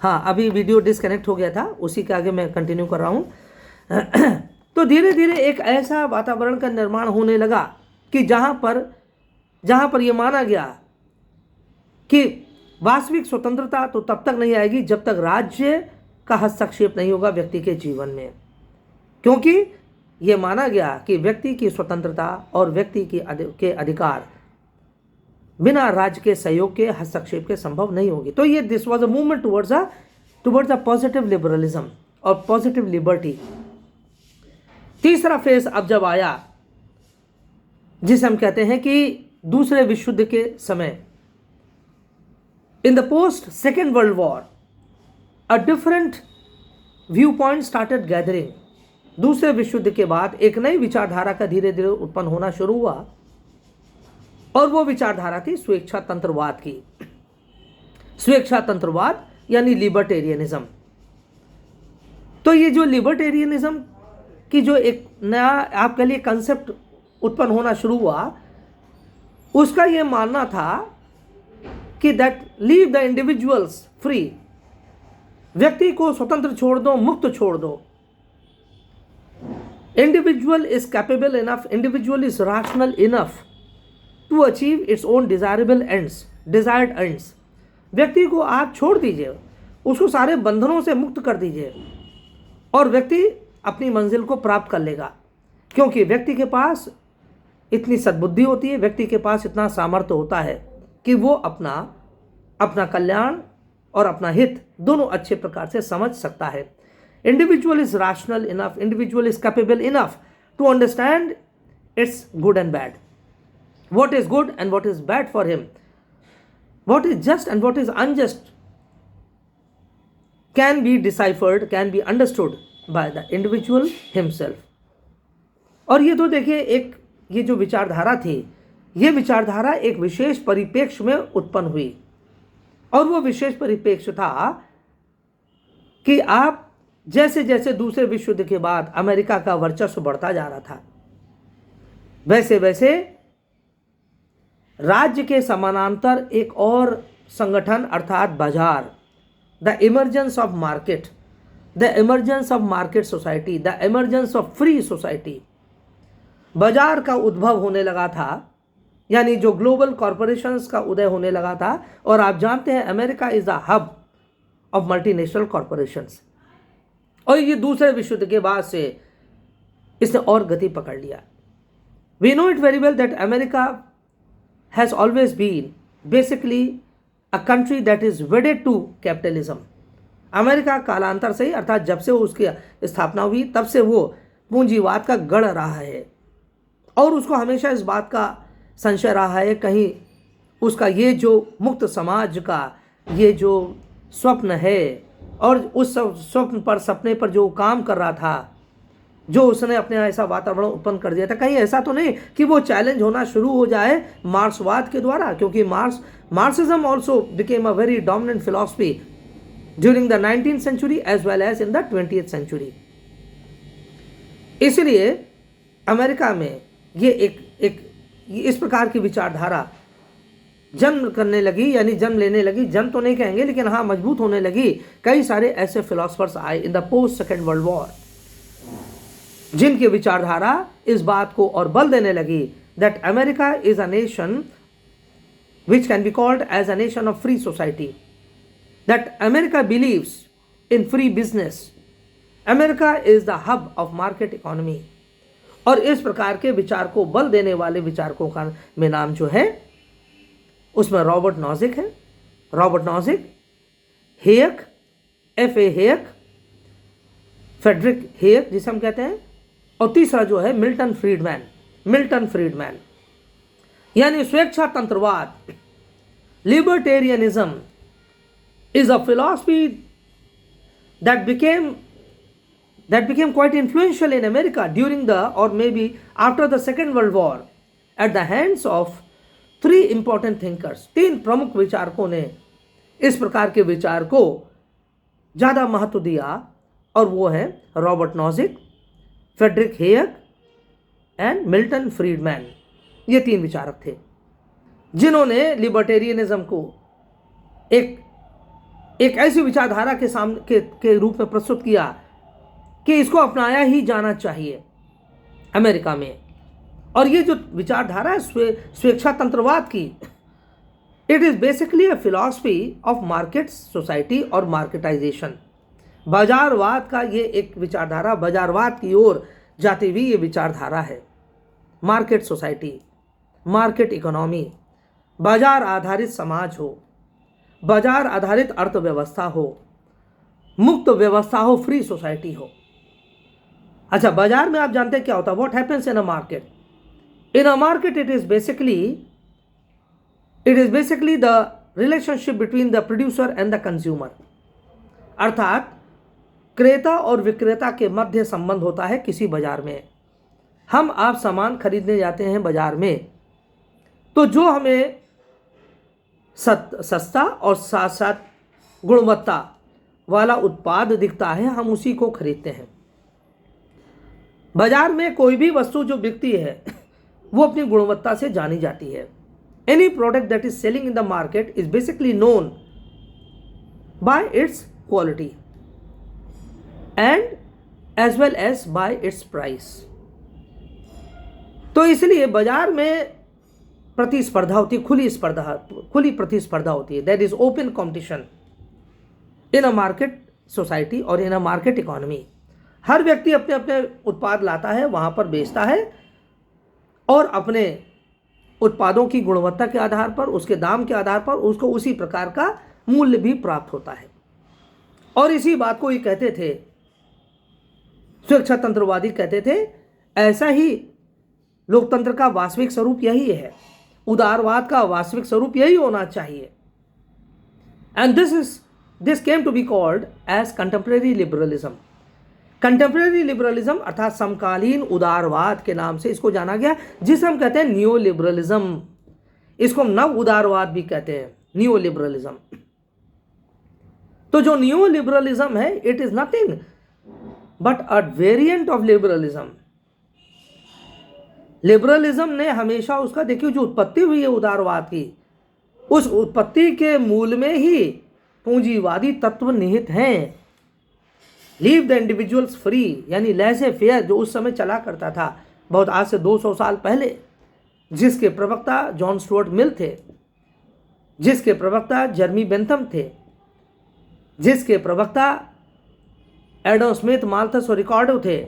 हाँ, अभी video disconnect हो गया था, उसी के आगे मैं कंटिन्यू कर रहा हूँ। तो धीरे धीरे एक ऐसा वातावरण का निर्माण होने लगा कि जहाँ पर यह माना गया कि वास्तविक स्वतंत्रता तो तब तक नहीं आएगी जब तक राज्य का हस्तक्षेप नहीं होगा व्यक्ति के जीवन में, क्योंकि यह माना गया कि व्यक्ति की स्वतंत्रता और व्यक्ति के अधिकार बिना राज्य के सहयोग के, हस्तक्षेप के संभव नहीं होगी। तो ये this was a movement towards a positive liberalism और पॉजिटिव लिबर्टी। तीसरा फेज अब जब आया, जिसे हम कहते हैं कि दूसरे विश्व युद्ध के समय, इन the post second world war a different view point started gathering. दूसरे विश्व युद्ध के बाद एक नई विचारधारा का धीरे धीरे उत्पन्न होना शुरू हुआ, और वो विचारधारा थी स्वेच्छा तंत्रवाद की। स्वेच्छा तंत्रवाद यानी लिबर्टेरियनिज्म। तो ये जो लिबर्टेरियनिज्म की जो एक नया आपके लिए कंसेप्ट उत्पन्न होना शुरू हुआ, उसका ये मानना था कि that leave the individuals free, व्यक्ति को स्वतंत्र छोड़ दो, मुक्त छोड़ दो। Individual is capable enough, individual is rational enough to achieve its own desirable ends, desired ends. व्यक्ति को आप छोड़ दीजिए, उसको सारे बंधनों से मुक्त कर दीजिए, और व्यक्ति अपनी मंजिल को प्राप्त कर लेगा, क्योंकि व्यक्ति के पास इतनी सद्बुद्धि होती है, व्यक्ति के पास इतना सामर्थ्य होता है कि वो अपना कल्याण और अपना हित दोनों अच्छे प्रकार से समझ सकता है। Individual is rational enough, individual is capable enough to understand its good and bad, what is good and what is bad for him, what is just and what is unjust can be deciphered, can be understood by the individual himself। और ये तो देखिए, एक ये जो विचारधारा थी, ये विचारधारा एक विशेष परिप्रेक्ष्य में उत्पन्न हुई, और वो विशेष परिप्रेक्ष्य था कि आप जैसे जैसे दूसरे विश्व युद्ध के बाद अमेरिका का वर्चस्व बढ़ता जा रहा था, वैसे वैसे राज्य के समानांतर एक और संगठन अर्थात बाजार, the emergence of market, the emergence of market society, the emergence of free society, बाजार का उद्भव होने लगा था, यानी जो ग्लोबल कॉरपोरेशंस का उदय होने लगा था। और आप जानते हैं America is the hub of multinational corporations, और ये दूसरे विश्व युद्ध के बाद से इसने और गति पकड़ लिया। We know it very well that America has always been basically a country that is wedded to capitalism। America कालांतर से ही, अर्थात जब से उसकी स्थापना हुई तब से वो पूंजीवाद का गढ़ रहा है, और उसको हमेशा इस बात का संशय रहा है कहीं उसका ये जो मुक्त समाज का ये जो स्वप्न है, और उस स्वप्न पर, सपने पर जो काम कर रहा था, जो उसने अपने ऐसा वातावरण उत्पन्न कर दिया था, कहीं ऐसा तो नहीं कि वो चैलेंज होना शुरू हो जाए मार्क्सवाद के द्वारा, क्योंकि Marxism also became a very dominant philosophy during the 19th century as well as in the 20th century. इसलिए अमेरिका में ये एक इस प्रकार की विचारधारा जन्म करने लगी, यानी जन्म लेने लगी, जन्म तो नहीं कहेंगे लेकिन हाँ मजबूत होने लगी। कई सारे ऐसे फिलोसफर्स आए in the post second world war, जिनकी विचारधारा इस बात को और बल देने लगी that America is a nation which can be called as a nation of free society, that America believes in free business, America is the hub of market economy. और इस प्रकार के विचार को बल देने वाले विचारकों का में नाम जो है उसमें रॉबर्ट नॉजिक है, रॉबर्ट नॉजिक, हेयक, F.A. हेयक, फ्रेडरिक हेयक जिसे हम कहते हैं, और तीसरा जो है मिल्टन फ्रीडमैन। यानी स्वेच्छा तंत्रवाद, libertarianism is a philosophy that became quite influential in America during the, or maybe after the Second World War, at the hands of 3 important thinkers। 3 प्रमुख विचारकों ने इस प्रकार के विचार को ज़्यादा महत्व दिया, और वो है Robert Nozick, Friedrich Hayek and Milton Friedman. ये 3 विचारक थे जिन्होंने लिबर्टेरियनिज्म को एक एक ऐसी विचारधारा के सामने के रूप में प्रस्तुत किया कि इसको अपनाया ही जाना चाहिए अमेरिका में। और ये जो विचारधारा है स्वेच्छा तंत्रवाद की, it is basically a philosophy of market society और मार्केटाइजेशन। बाजारवाद का ये एक विचारधारा, बाजारवाद की ओर जाती हुई ये विचारधारा है। मार्केट सोसाइटी, मार्केट इकोनॉमी, बाजार आधारित समाज हो, बाजार आधारित अर्थव्यवस्था हो, मुक्त व्यवस्था हो, फ्री सोसाइटी हो। अच्छा, बाजार में आप जानते हैं क्या होता है? What happens in a market? In a market it is basically the relationship between the producer and the consumer. अर्थात क्रेता और विक्रेता के मध्य संबंध होता है किसी बाजार में। हम आप सामान खरीदने जाते हैं बाजार में, तो जो हमें सस्ता और साथ साथ गुणवत्ता वाला उत्पाद दिखता है, हम उसी को खरीदते हैं। बाजार में कोई भी वस्तु जो बिकती है वो अपनी गुणवत्ता से जानी जाती है। Any product that is selling in the market is basically known by its quality and as well as by its price. तो इसलिए बाजार में प्रतिस्पर्धा होती है, खुली प्रतिस्पर्धा होती है। That is open competition in a market society और इन अ मार्केट इकोनॉमी। हर व्यक्ति अपने अपने उत्पाद लाता है, वहाँ पर बेचता है और अपने उत्पादों की गुणवत्ता के आधार पर, उसके दाम के आधार पर उसको उसी प्रकार का मूल्य भी प्राप्त होता है। और इसी बात को ये कहते थे स्वेच्छा तंत्रवादी, कहते थे ऐसा ही लोकतंत्र का वास्तविक स्वरूप यही है, उदारवाद का वास्तविक स्वरूप यही होना चाहिए। And this came to be called as contemporary liberalism. Contemporary liberalism अर्थात समकालीन उदारवाद के नाम से इसको जाना गया, जिसे हम कहते हैं न्यू लिबरलिज्म। इसको हम नव उदारवाद भी कहते हैं, न्यू लिबरलिज्म। तो जो न्यू लिबरलिज्म है, it is nothing but a variant of liberalism. Liberalism ने हमेशा उसका, देखिए जो उत्पत्ति हुई है उदारवाद की, उस उत्पत्ति के मूल में ही पूंजीवादी तत्व निहित हैं। लीव द इंडिविजुअल्स फ्री, यानी लेसे फेयर जो उस समय चला करता था, बहुत आज से 200 साल पहले, जिसके प्रवक्ता जॉन स्टुअर्ट मिल थे, जिसके प्रवक्ता जर्मी बेंथम थे, जिसके प्रवक्ता एडम स्मिथ, माल्थस और रिकार्डो थे।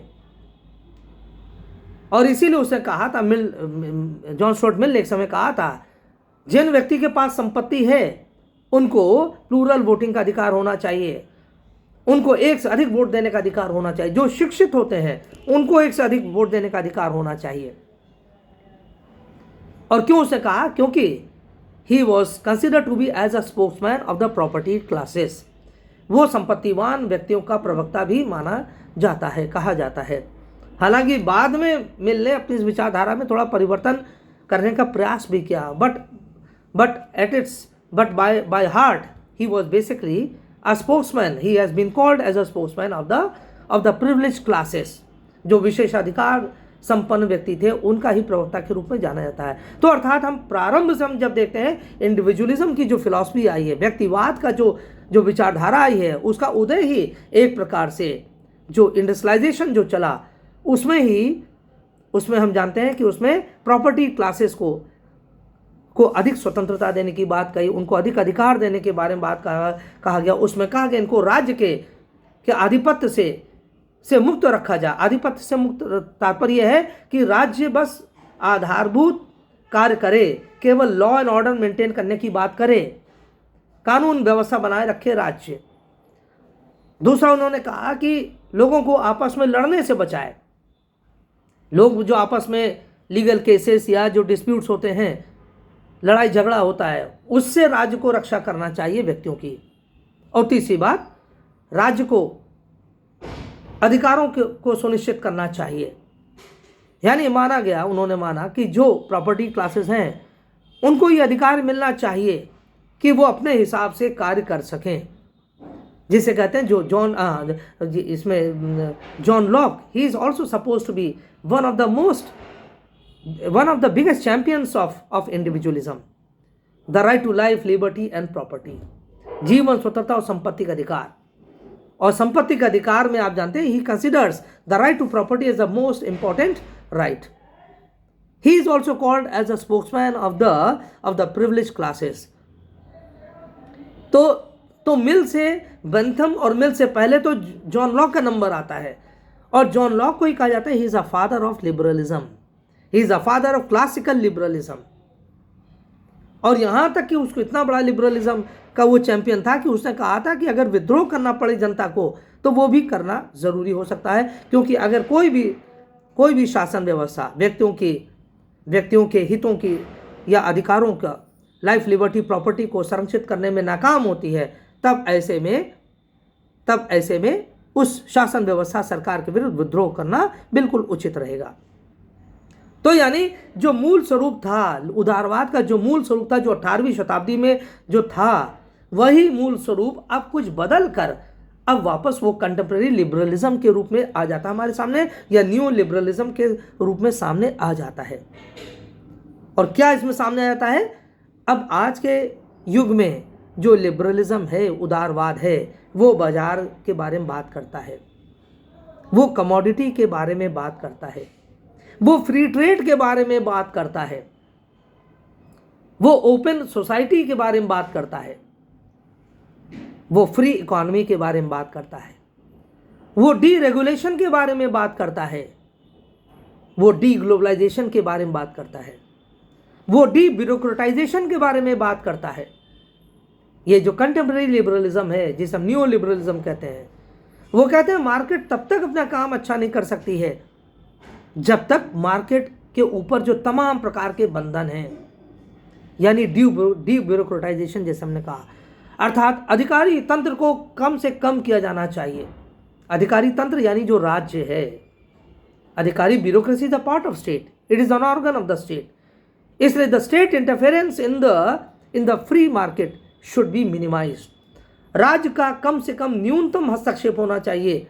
और इसीलिए उसने कहा था, जॉन स्टुअर्ट मिल ने एक समय कहा था, जिन व्यक्ति के पास संपत्ति है उनको प्लूरल वोटिंग का अधिकार होना चाहिए, उनको एक से अधिक वोट देने का अधिकार होना चाहिए। जो शिक्षित होते हैं उनको एक से अधिक वोट देने का अधिकार होना चाहिए। और क्यों उसने कहा? क्योंकि he was considered to be as a spokesman of the property classes. वो संपत्तिवान व्यक्तियों का प्रवक्ता भी माना जाता है, कहा जाता है। हालांकि बाद में मिल ने अपनी इस विचारधारा में थोड़ा परिवर्तन करने का प्रयास भी किया, but by heart he was basically a spokesman. He has been called as a spokesman of the privileged classes. जो विशेषाधिकार संपन्न व्यक्ति थे उनका ही प्रवक्ता के रूप में जाना जाता है। तो अर्थात हम प्रारंभ से हम जब देखते हैं इंडिविजुअलिज्म की जो फिलॉसफी आई है, व्यक्तिवाद का जो विचारधारा आई है, उसका उदय ही एक प्रकार से जो इंडस्ट्रियलाइजेशन जो चला उसमें हम जानते हैं कि उसमें प्रॉपर्टी क्लासेस को अधिक स्वतंत्रता देने की बात कही, उनको अधिक अधिकार देने के बारे में बात कहा गया। उसमें कहा गया इनको राज्य के आधिपत्य से मुक्त रखा जाए। आधिपत्य से मुक्त तात्पर्य है कि राज्य बस आधारभूत कार्य करे, केवल लॉ एंड ऑर्डर मेंटेन करने की बात करे, कानून व्यवस्था बनाए रखे राज्य। दूसरा उन्होंने कहा कि लोगों को आपस में लड़ने से बचाए। लोग जो आपस में लीगल केसेस या जो डिस्प्यूट्स होते हैं, लड़ाई झगड़ा होता है, उससे राज्य को रक्षा करना चाहिए व्यक्तियों की। और तीसरी बात, राज्य को अधिकारों को सुनिश्चित करना चाहिए। यानी उन्होंने माना कि जो प्रॉपर्टी क्लासेस हैं उनको ये अधिकार मिलना चाहिए कि वो अपने हिसाब से कार्य कर सकें, जिसे कहते हैं जो John Locke, he is also suppose to be one of the biggest champions of individualism, the right to life, liberty and property. जीवन स्वतंत्रता और संपत्ति का अधिकार। और संपत्ति का अधिकार में आप जानते हैं, he considers the right to property as the most important right. He is also called as a spokesman of the privilege classes. तो मिल से, बेंथम और मिल से पहले तो जॉन लॉक का नंबर आता है, और जॉन लॉक को ही कहा जाता है he is a father of liberalism, he is a father of classical liberalism. और यहां तक कि उसको इतना बड़ा लिबरलिज्म का वो चैंपियन था कि उसने कहा था कि अगर विद्रोह करना पड़े जनता को तो वो भी करना जरूरी हो सकता है, क्योंकि अगर कोई भी शासन व्यवस्था व्यक्तियों के हितों की या अधिकारों का, लाइफ, लिबर्टी, प्रॉपर्टी को संरक्षित करने में नाकाम होती है, तब ऐसे में उस शासन व्यवस्था, सरकार के विरुद्ध विद्रोह करना बिल्कुल उचित रहेगा। तो यानी जो मूल स्वरूप था उदारवाद का, जो मूल स्वरूप था, जो 18वीं शताब्दी में जो था, वही मूल स्वरूप अब कुछ बदल कर अब वापस वो कंटेम्प्रेरी लिबरलिज्म के रूप में आ जाता है हमारे सामने, या न्यू लिबरलिज्म के रूप में सामने आ जाता है। और क्या इसमें सामने आ जाता है? अब आज के युग में जो लिबरलिज्म है, उदारवाद है, वो बाजार के बारे में बात करता है, वो कमोडिटी के बारे में बात करता है, वो फ्री ट्रेड के बारे में बात करता है, वो ओपन सोसाइटी के बारे में बात करता है, वो फ्री इकोनॉमी के बारे में बात करता है, वो डी रेगुलेशन के बारे में बात करता है, वो डी ग्लोबलाइजेशन के बारे में बात करता है, वो डी ब्यूरोक्रेटाइजेशन के बारे में बात करता है। ये जो कंटेम्प्रेरी लिबरलिज्म है, जिसे हम न्यू लिबरलिज्म कहते हैं, वो कहते हैं मार्केट तब तक अपना काम अच्छा नहीं कर सकती है जब तक मार्केट के ऊपर जो तमाम प्रकार के बंधन हैं, यानी डी ब्यूरोक्रेटाइजेशन जैसे हमने कहा, अर्थात अधिकारी तंत्र को कम से कम किया जाना चाहिए। अधिकारी तंत्र यानी जो राज्य है, अधिकारी bureaucracy is a part of state, it is an organ of the state, इसलिए the state interference in the free market should be minimized. राज्य का कम से कम न्यूनतम हस्तक्षेप होना चाहिए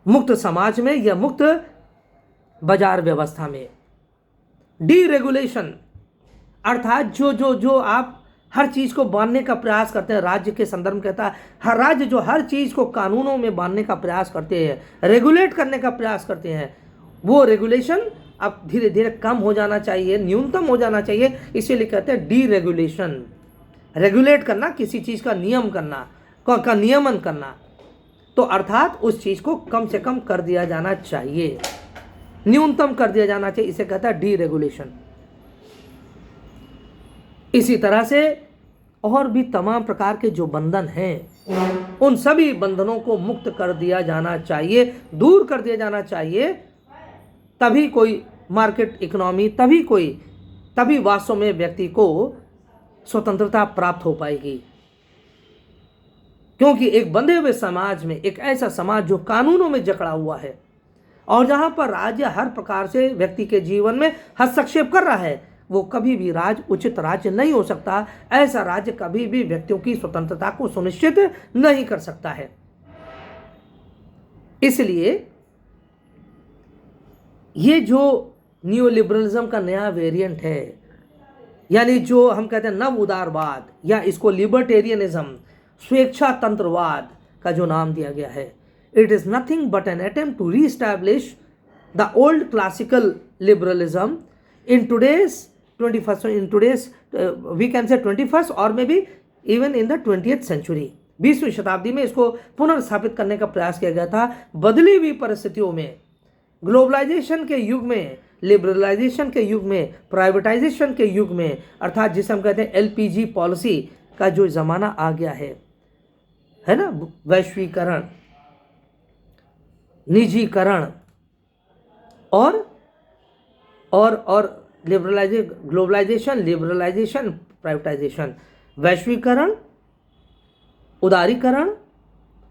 मुक्त समाज में या मुक्त बाजार व्यवस्था में। डी रेगुलेशन अर्थात जो आप हर चीज को बांधने का प्रयास करते हैं, राज्य के संदर्भ में कहता है हर राज्य जो हर चीज को कानूनों में बांधने का प्रयास करते हैं, रेगुलेट करने का प्रयास करते हैं, वो रेगुलेशन अब धीरे धीरे कम हो जाना चाहिए, न्यूनतम हो जाना चाहिए। इसीलिए कहते हैं डी रेगुलेशन। रेगुलेट करना, किसी चीज का नियम करना, का नियमन करना, तो अर्थात उस चीज को कम से कम कर दिया जाना चाहिए, न्यूनतम कर दिया जाना चाहिए, इसे कहता है डी रेगुलेशन। इसी तरह से और भी तमाम प्रकार के जो बंधन हैं, उन सभी बंधनों को मुक्त कर दिया जाना चाहिए, दूर कर दिया जाना चाहिए, तभी कोई मार्केट इकोनॉमी, तभी वास्तव में व्यक्ति को स्वतंत्रता प्राप्त हो पाएगी। क्योंकि एक बंधे हुए समाज में, एक ऐसा समाज जो कानूनों में जकड़ा हुआ है और जहां पर राज्य हर प्रकार से व्यक्ति के जीवन में हस्तक्षेप कर रहा है, वो कभी भी उचित राज्य नहीं हो सकता। ऐसा राज्य कभी भी व्यक्तियों की स्वतंत्रता को सुनिश्चित नहीं कर सकता है। इसलिए ये जो न्यू लिबरलिज्म का नया वेरिएंट है, यानी जो हम कहते हैं नव उदारवाद, या इसको लिबर्टेरियनिज्म, स्वेच्छा तंत्रवाद का जो नाम दिया गया है, it is nothing but an attempt to reestablish the old classical liberalism in today's 21st, we can say 21st or maybe even in the 20th century, 20वीं शताब्दी में इसको पुनर्स्थापित करने का प्रयास किया गया था। बदली हुई परिस्थितियों में, ग्लोबलाइजेशन के युग में, लिबरलाइजेशन के युग में, प्राइवेटाइजेशन के युग में, अर्थात जिसे हम कहते हैं एलपीजी पॉलिसी का जो ज़माना आ गया है ना, वैश्वीकरण, निजीकरण और ग्लोबलाइजेशन, लिबरलाइजेशन, प्राइवेटाइजेशन, वैश्वीकरण, उदारीकरण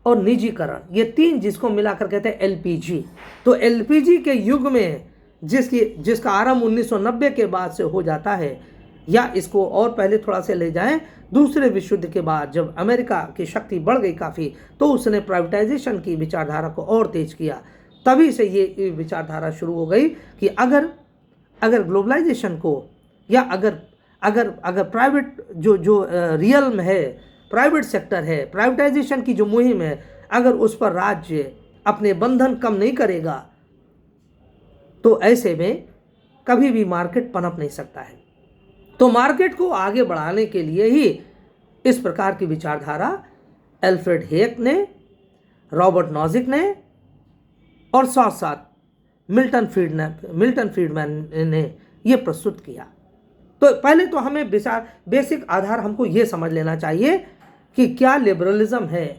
और निजीकरण, ये तीन जिसको मिलाकर कहते हैं एलपीजी। तो एलपीजी के युग में जिसका आरंभ 1990 के बाद से हो जाता है, या इसको और पहले थोड़ा से ले जाएं, दूसरे विश्व युद्ध के बाद जब अमेरिका की शक्ति बढ़ गई काफ़ी, तो उसने प्राइवेटाइजेशन की विचारधारा को और तेज किया। तभी से ये विचारधारा शुरू हो गई कि अगर ग्लोबलाइजेशन को, या अगर प्राइवेट जो रियल में है, प्राइवेट सेक्टर है, प्राइवेटाइजेशन की जो मुहिम है, अगर उस पर राज्य अपने बंधन कम नहीं करेगा तो ऐसे में कभी भी मार्केट पनप नहीं सकता है। तो मार्केट को आगे बढ़ाने के लिए ही इस प्रकार की विचारधारा एल्फ्रेड हेक ने, रॉबर्ट नॉजिक ने और साथ साथ मिल्टन फ्रीडमैन ने ये प्रस्तुत किया। तो पहले तो हमें बेसिक आधार हमको ये समझ लेना चाहिए कि क्या लिबरलिज्म है।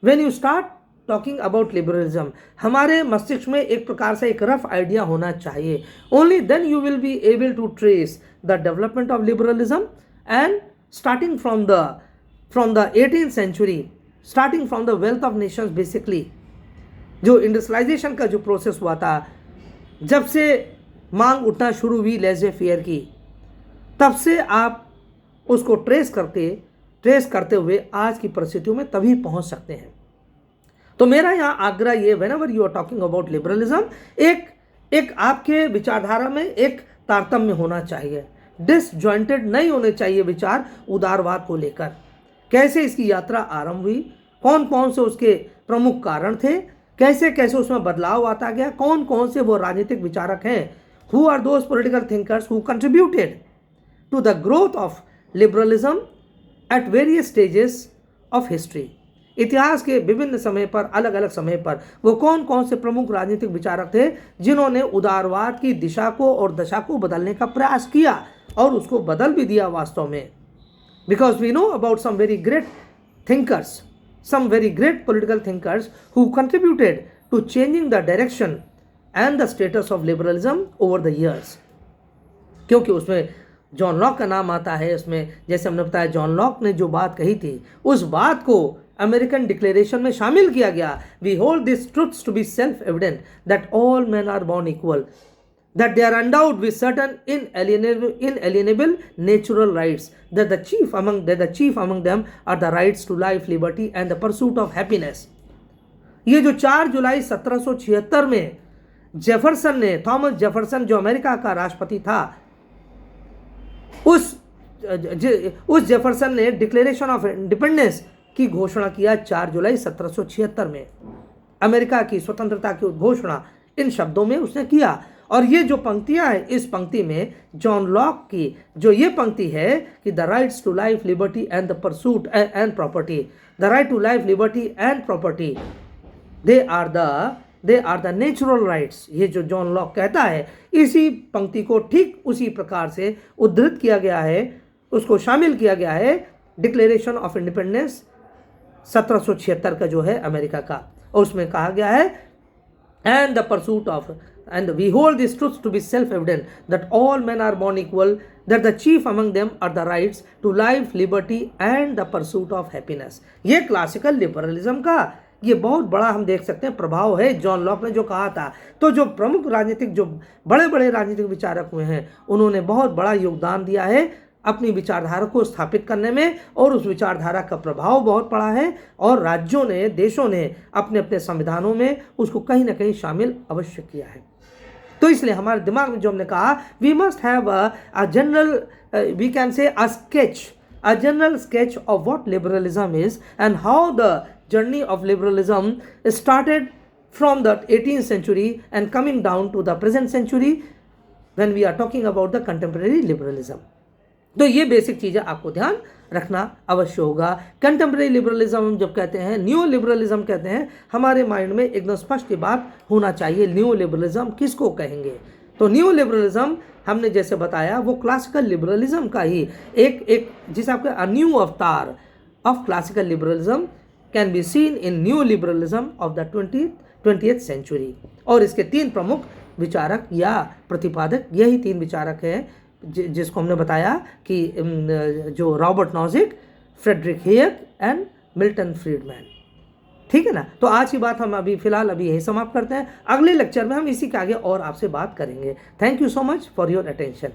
When you start talking about liberalism, हमारे मस्तिष्क में एक प्रकार से एक रफ आइडिया होना चाहिए। Only then you will be able to trace the development of liberalism and starting from the 18th century, starting from the wealth of nations. Basically जो इंडस्ट्रियलाइजेशन का जो प्रोसेस हुआ था, जब से मांग उठना शुरू हुई लेज़े फेयर की, तब से आप उसको ट्रेस करते हुए आज की परिस्थितियों में तभी पहुंच सकते हैं। तो मेरा यहाँ आग्रह ये, whenever you are talking about liberalism, एक आपके विचारधारा में एक तारतम्य होना चाहिए, डिसजॉइंटेड नहीं होने चाहिए विचार उदारवाद को लेकर। कैसे इसकी यात्रा आरंभ हुई, कौन कौन से उसके प्रमुख कारण थे, कैसे कैसे उसमें बदलाव आता गया, कौन कौन से वो राजनीतिक विचारक हैं, who are those political thinkers who contributed to the growth of liberalism at various stages of history. इतिहास के विभिन्न समय पर, अलग अलग समय पर वो कौन कौन से प्रमुख राजनीतिक विचारक थे जिन्होंने उदारवाद की दिशा को और दशा को बदलने का प्रयास किया और उसको बदल भी दिया वास्तव में। Because we know about some very great thinkers, some very great political thinkers who contributed to changing the direction and the status of liberalism over the years। क्योंकि उसमें जॉन लॉक का नाम आता है। उसमें जैसे हमने बताया, जॉन लॉक ने जो बात कही थी उस बात को अमेरिकन डिक्लेरेशन में शामिल किया गया। We hold this truths to be self evident that all man are born equal, that they are endowed with certain inalienable natural rights, that the chief among them are the rights to life, liberty and the pursuit of happiness। ये जो 4 जुलाई 1776 में Jefferson ने, Thomas Jefferson जो America का राष्ट्रपति था, उस Jefferson ने डिक्लेरेशन ऑफ इंडिपेंडेंस की घोषणा किया 4 जुलाई 1776 में। अमेरिका की स्वतंत्रता की घोषणा इन शब्दों में उसने किया। और ये जो पंक्तियां हैं, इस पंक्ति में जॉन लॉक की जो ये पंक्ति है कि the rights to life, liberty and the pursuit and property, the right to life, liberty and property, they are the natural rights. ये जो जॉन लॉक कहता है, इसी पंक्ति को ठीक उसी प्रकार से उद्धृत किया गया है, उसको शामिल किया गया है डिक्लेरेशन ऑफ इंडिपेंडेंस 1776 का जो है अमेरिका का। और उसमें कहा गया है and the pursuit of, and we hold these truths to be self-evident that all men are born equal, that the chief among them are the rights to life, liberty and the pursuit of happiness। ये classical liberalism का ये बहुत बड़ा हम देख सकते हैं प्रभाव है, जॉन लॉक ने जो कहा था। तो जो प्रमुख राजनीतिक, जो बड़े बड़े राजनीतिक विचारक हुए हैं, उन्होंने बहुत बड़ा योगदान दिया है अपनी विचारधारा को स्थापित करने में, और उस विचारधारा का प्रभाव बहुत पड़ा है। और राज्यों ने, देशों ने अपने अपने संविधानों में उसको कहीं ना कहीं शामिल अवश्य किया है। तो इसलिए हमारे दिमाग में जो हमने कहा, we must have a general, we can say a general sketch of what liberalism is and how the journey of liberalism started from the 18th century and coming down to the present century when we are talking about the contemporary liberalism। तो ये basic चीज़ें आपको ध्यान रखना अवश्य होगा। Contemporary liberalism जब कहते हैं, न्यू लिबरलिज्म कहते हैं, हमारे माइंड में एकदम स्पष्ट बात होना चाहिए न्यू लिबरलिज्म किसको कहेंगे। तो न्यू लिबरलिज्म हमने जैसे बताया वो क्लासिकल लिबरलिज्म का ही एक जिसे आपका a new avatar of classical liberalism can be seen in new liberalism of the 20th century. और इसके 3 प्रमुख विचारक या प्रतिपादक यही 3 विचारक हैं जिसको हमने बताया कि जो Robert Nozick, Friedrich Hayek and Milton Friedman. ठीक है ना। तो आज की बात हम फिलहाल यही समाप्त करते हैं। अगले लेक्चर में हम इसी के आगे और आपसे बात करेंगे। Thank you so much for your attention.